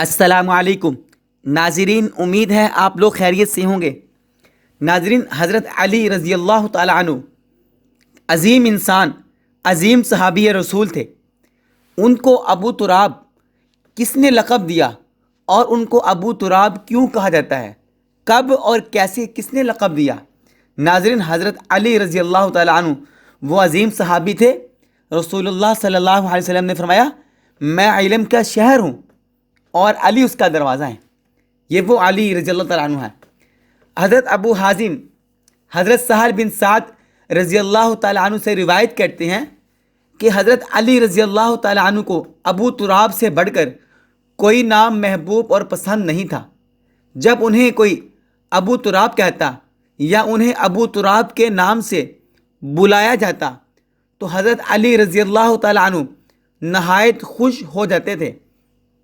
السلام علیکم ناظرین، امید ہے آپ لوگ خیریت سے ہوں گے۔ ناظرین، حضرت علی رضی اللہ تعالی عنہ عظیم انسان، عظیم صحابی رسول تھے۔ ان کو ابو تراب کس نے لقب دیا اور ان کو ابو تراب کیوں کہا جاتا ہے؟ کب اور کیسے کس نے لقب دیا؟ ناظرین، حضرت علی رضی اللہ تعالی عنہ وہ عظیم صحابی تھے۔ رسول اللہ صلی اللہ علیہ وسلم نے فرمایا، میں علم کا شہر ہوں اور علی اس کا دروازہ ہے۔ یہ وہ علی رضی اللہ تعالیٰ عنہ ہے۔ حضرت ابو حازم حضرت سہل بن سعد رضی اللہ تعالیٰ عنہ سے روایت کرتے ہیں کہ حضرت علی رضی اللہ تعالیٰ عنہ کو ابو تراب سے بڑھ کر کوئی نام محبوب اور پسند نہیں تھا۔ جب انہیں کوئی ابو تراب کہتا یا انہیں ابو تراب کے نام سے بلایا جاتا تو حضرت علی رضی اللہ تعالیٰ عنہ نہایت خوش ہو جاتے تھے۔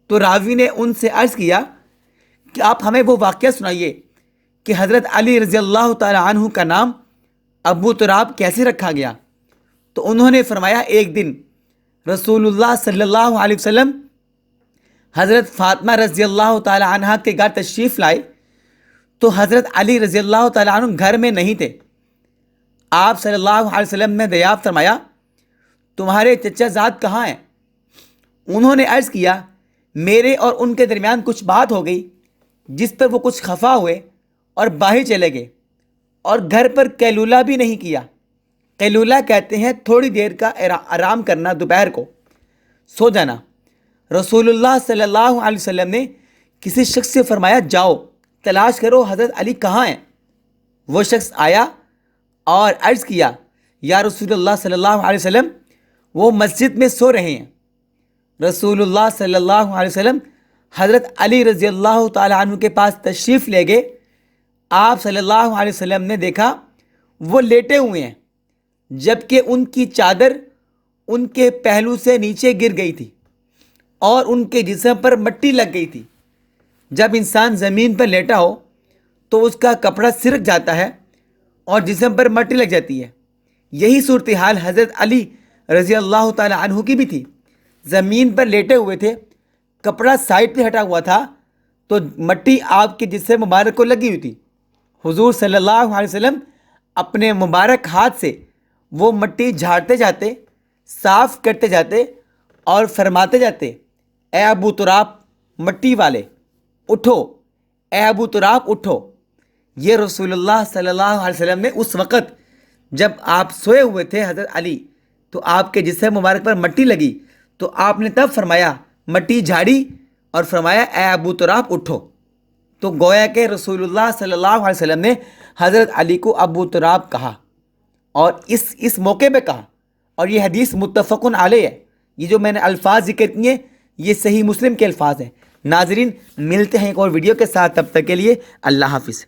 تو راوی نے ان سے عرض کیا کہ آپ ہمیں وہ واقعہ سنائیے کہ حضرت علی رضی اللہ تعالی عنہ کا نام ابو تراب کیسے رکھا گیا؟ تو انہوں نے فرمایا، ایک دن رسول اللہ صلی اللہ علیہ وسلم حضرت فاطمہ رضی اللہ تعالی عنہ کے گھر تشریف لائے تو حضرت علی رضی اللہ تعالی عنہ گھر میں نہیں تھے۔ آپ صلی اللہ علیہ وسلم نے دریافت فرمایا، تمہارے چچا زاد کہاں ہیں؟ انہوں نے عرض کیا، میرے اور ان کے درمیان کچھ بات ہو گئی جس پر وہ کچھ خفا ہوئے اور باہر چلے گئے اور گھر پر قیلولہ بھی نہیں کیا۔ قیلولہ کہتے ہیں تھوڑی دیر کا آرام کرنا، دوپہر کو سو جانا۔ رسول اللہ صلی اللہ علیہ وسلم نے کسی شخص سے فرمایا، جاؤ تلاش کرو حضرت علی کہاں ہیں۔ وہ شخص آیا اور عرض کیا، یا رسول اللہ صلی اللہ علیہ وسلم، وہ مسجد میں سو رہے ہیں۔ رسول اللہ صلی اللہ علیہ وسلم حضرت علی رضی اللہ تعالی عنہ کے پاس تشریف لے گئے۔ آپ صلی اللہ علیہ وسلم نے دیکھا وہ لیٹے ہوئے ہیں، جبکہ ان کی چادر ان کے پہلو سے نیچے گر گئی تھی اور ان کے جسم پر مٹی لگ گئی تھی۔ جب انسان زمین پر لیٹا ہو تو اس کا کپڑا سرک جاتا ہے اور جسم پر مٹی لگ جاتی ہے۔ یہی صورتحال حضرت علی رضی اللہ تعالی عنہ کی بھی تھی۔ زمین پر لیٹے ہوئے تھے، کپڑا سائڈ پہ ہٹا ہوا تھا تو مٹی آپ کے جسم مبارک کو لگی ہوئی تھی۔ حضور صلی اللہ علیہ وسلم اپنے مبارک ہاتھ سے وہ مٹی جھاڑتے جاتے، صاف کرتے جاتے اور فرماتے جاتے، اے ابو تراب مٹی والے اٹھو، اے ابو تراب اٹھو۔ یہ رسول اللہ صلی اللہ علیہ وسلم نے اس وقت جب آپ سوئے ہوئے تھے حضرت علی تو آپ کے جسم مبارک پر مٹی لگی تو آپ نے تب فرمایا، مٹی جھاڑی اور فرمایا، اے ابو تراب اٹھو۔ تو گویا کہ رسول اللہ صلی اللہ علیہ وسلم نے حضرت علی کو ابو تراب کہا اور اس موقع پہ کہا، اور یہ حدیث متفقن علیہ ہے۔ یہ جو میں نے الفاظ ذکر کیے یہ صحیح مسلم کے الفاظ ہیں۔ ناظرین، ملتے ہیں ایک اور ویڈیو کے ساتھ، تب تک کے لیے اللہ حافظ۔